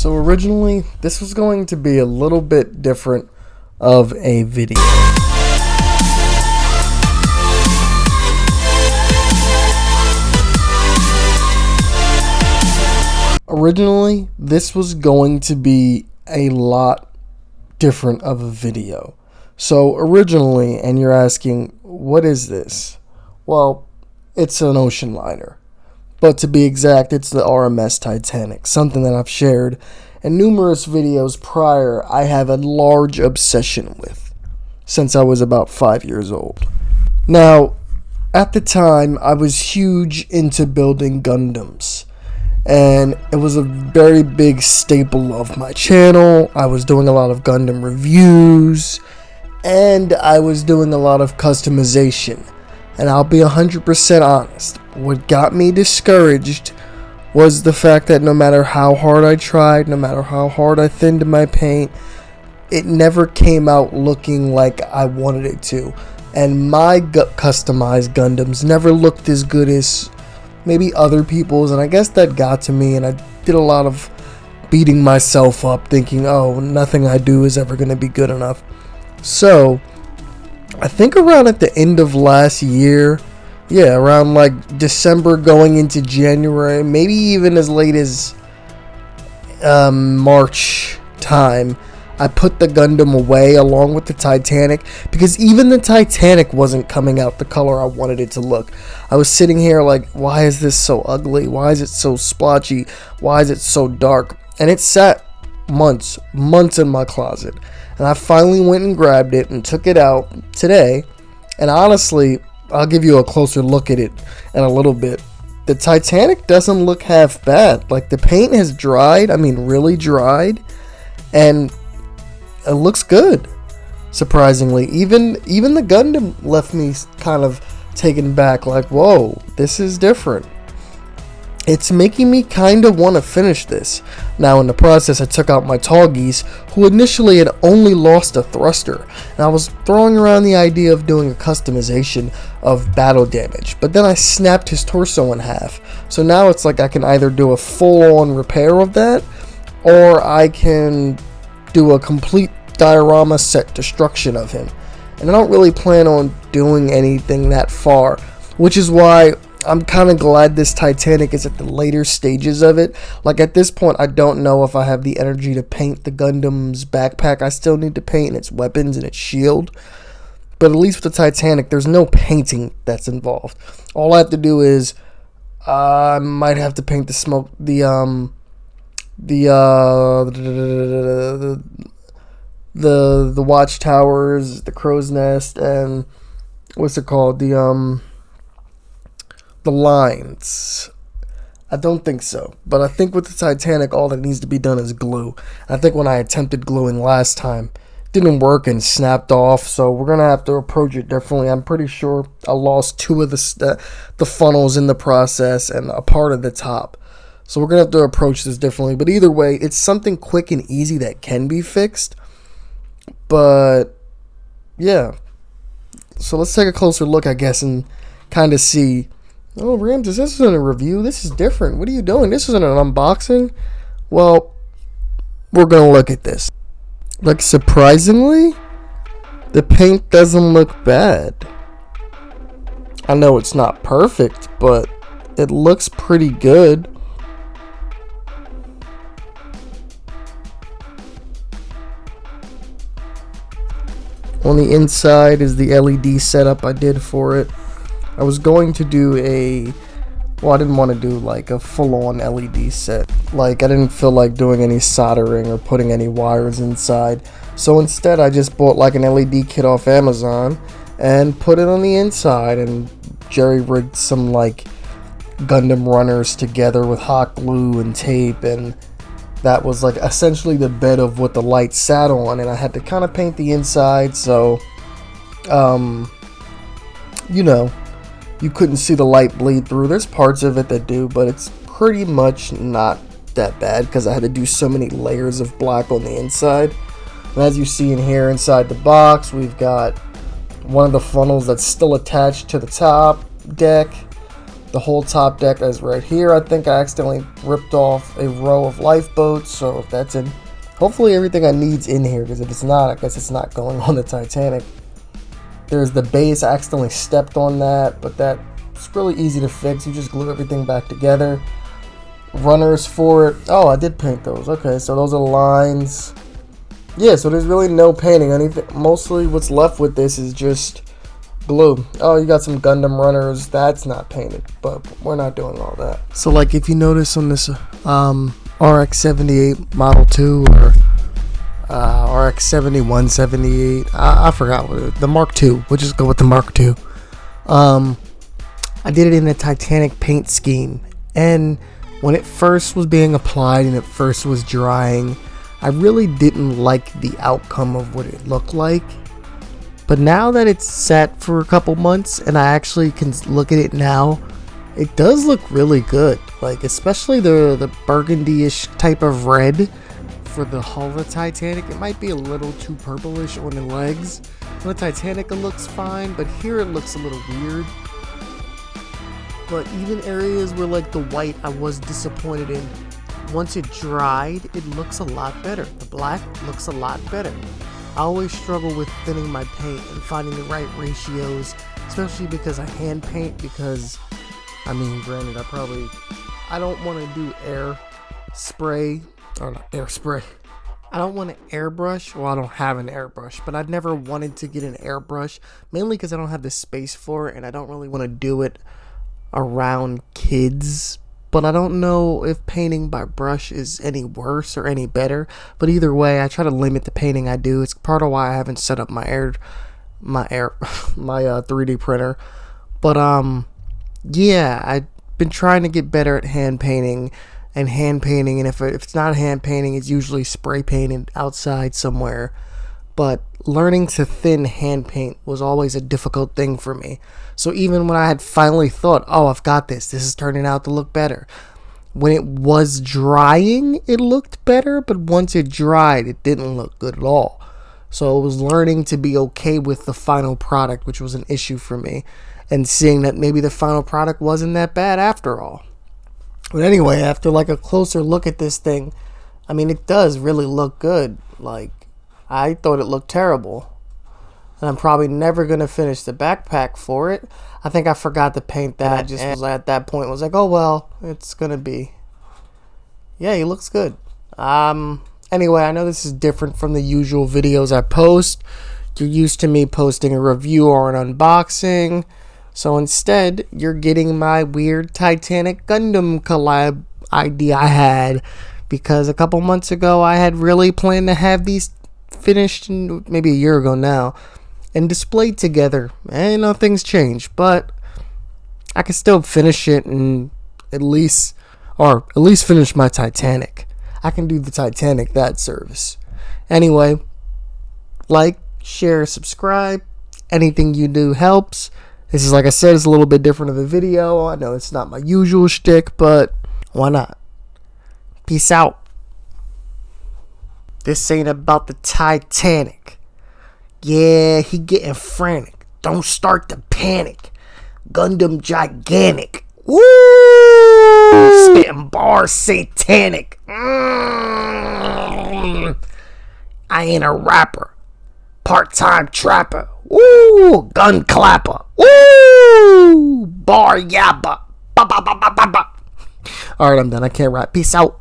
So originally, this was going to be a little bit different of a video. Originally, this was going to be a lot different of a video. So originally, and you're asking, what is this? Well, it's an ocean liner. But to be exact, it's the RMS Titanic, something that I've shared in numerous videos prior. I have a large obsession with since I was about 5 years old. Now, at the time, I was huge into building Gundams, and it was a very big staple of my channel. I was doing a lot of Gundam reviews, and I was doing a lot of customization. And I'll be 100% honest, what got me discouraged was the fact that no matter how hard I tried, no matter how hard I thinned my paint, it never came out looking like I wanted it to. And my customized Gundams never looked as good as maybe other people's, and I guess that got to me, and I did a lot of beating myself up thinking, oh, nothing I do is ever going to be good enough. So I think around at the end of last year, around like December going into January, maybe even as late as March time, I put the Gundam away along with the Titanic, because even the Titanic wasn't coming out the color I wanted it to look. I was sitting here like, why is this so ugly? Why is it so splotchy? Why is it so dark? And it sat months in my closet. And I finally went and grabbed it and took it out today. And honestly, I'll give you a closer look at it in a little bit. The Titanic doesn't look half bad. Like, the paint has dried. I mean, really dried. And it looks good, surprisingly. Even the Gundam left me kind of taken back. Like, whoa, this is different. It's making me kind of want to finish this. Now, in the process, I took out my Toggies, who initially had only lost a thruster, and I was throwing around the idea of doing a customization of battle damage, but then I snapped his torso in half. So now it's like I can either do a full-on repair of that, or I can do a complete diorama set destruction of him. And I don't really plan on doing anything that far, which is why I'm kind of glad this Titanic is at the later stages of it. Like, at this point, I don't know if I have the energy to paint the Gundam's backpack. I still need to paint its weapons and its shield. But at least with the Titanic, there's no painting that's involved. All I have to do is I might have to paint the watchtowers, the crow's nest, and what's it called? The lines. I don't think so. But I think with the Titanic, all that needs to be done is glue. I think when I attempted gluing last time, it didn't work and snapped off. So we're going to have to approach it differently. I'm pretty sure I lost two of the funnels in the process and a part of the top. So we're going to have to approach this differently. But either way, it's something quick and easy that can be fixed. But yeah. So let's take a closer look, I guess, and kind of see. Oh, Ramses, this isn't a review. This is different. What are you doing? This isn't an unboxing. Well, we're going to look at this. Like, surprisingly, the paint doesn't look bad. I know it's not perfect, but it looks pretty good. On the inside is the LED setup I did for it. I was going to do I didn't want to do like a full-on LED set. Like, I didn't feel like doing any soldering or putting any wires inside. So instead, I just bought like an LED kit off Amazon and put it on the inside and jerry-rigged some like Gundam runners together with hot glue and tape, and that was like essentially the bed of what the light sat on, and I had to kind of paint the inside so you couldn't see the light bleed through. There's parts of it that do, but it's pretty much not that bad because I had to do so many layers of black on the inside. And as you see in here inside the box, we've got one of the funnels that's still attached to the top deck. The whole top deck is right here. I think I accidentally ripped off a row of lifeboats, so if that's in, hopefully everything I need's in here, because if it's not, I guess it's not going on the Titanic. There's the base. I accidentally stepped on that, but that's really easy to fix. You just glue everything back together. Runners for it. Oh, I did paint those. Okay, so those are lines. Yeah, so there's really no painting. Anything. Mostly what's left with this is just glue. Oh, you got some Gundam runners. That's not painted, but we're not doing all that. So, like, if you notice on this RX-78 Model 2 or RX-7178, I forgot what the Mark II. We'll just go with the Mark II. I did it in a Titanic paint scheme, and when it first was being applied and it first was drying, I really didn't like the outcome of what it looked like. But now that it's set for a couple months and I actually can look at it now, it does look really good. Like, especially the burgundy-ish type of red for the hull of the Titanic. It might be a little too purplish on the legs. On the Titanic it looks fine, but here it looks a little weird. But even areas where, like, the white I was disappointed in, once it dried, it looks a lot better. The black looks a lot better. I always struggle with thinning my paint and finding the right ratios, especially because I hand paint, because, I mean, granted, I don't want to do air spray, or not air spray. I don't want to airbrush, well, I don't have an airbrush, but I've never wanted to get an airbrush, mainly because I don't have the space for it, and I don't really want to do it around kids. But I don't know if painting by brush is any worse or any better. But either way, I try to limit the painting I do. It's part of why I haven't set up my 3D printer. But yeah, I've been trying to get better at hand painting. And if it's not hand painting, it's usually spray painted outside somewhere. But learning to thin hand paint was always a difficult thing for me. So even when I had finally thought, oh, I've got this is turning out to look better, when it was drying, it looked better, but once it dried, it didn't look good at all. So it was learning to be okay with the final product, which was an issue for me, and seeing that maybe the final product wasn't that bad after all. But anyway, after like a closer look at this thing, I mean, it does really look good. Like, I thought it looked terrible. And I'm probably never going to finish the backpack for it. I think I forgot to paint that. I just was at that point, was like, oh, well, it's going to be. Yeah, he looks good. Anyway, I know this is different from the usual videos I post. You're used to me posting a review or an unboxing. So instead, you're getting my weird Titanic Gundam collab idea I had. Because a couple months ago, I had really planned to have these finished, maybe a year ago now, and displayed together. And nothing's changed, but I can still finish it and at least finish my Titanic. I can do the Titanic that service. Anyway, like, share, subscribe. Anything you do helps. This is, like I said, it's a little bit different of a video. I know it's not my usual shtick, but why not? Peace out. This ain't about the Titanic. Yeah, he getting frantic. Don't start to panic. Gundam gigantic. Woo! Spitting bars satanic. I ain't a rapper. Part-time trapper. Woo! Gun clapper. Woo! Bar yapper. Ba ba ba ba ba ba. Alright, I'm done. I can't rap. Peace out.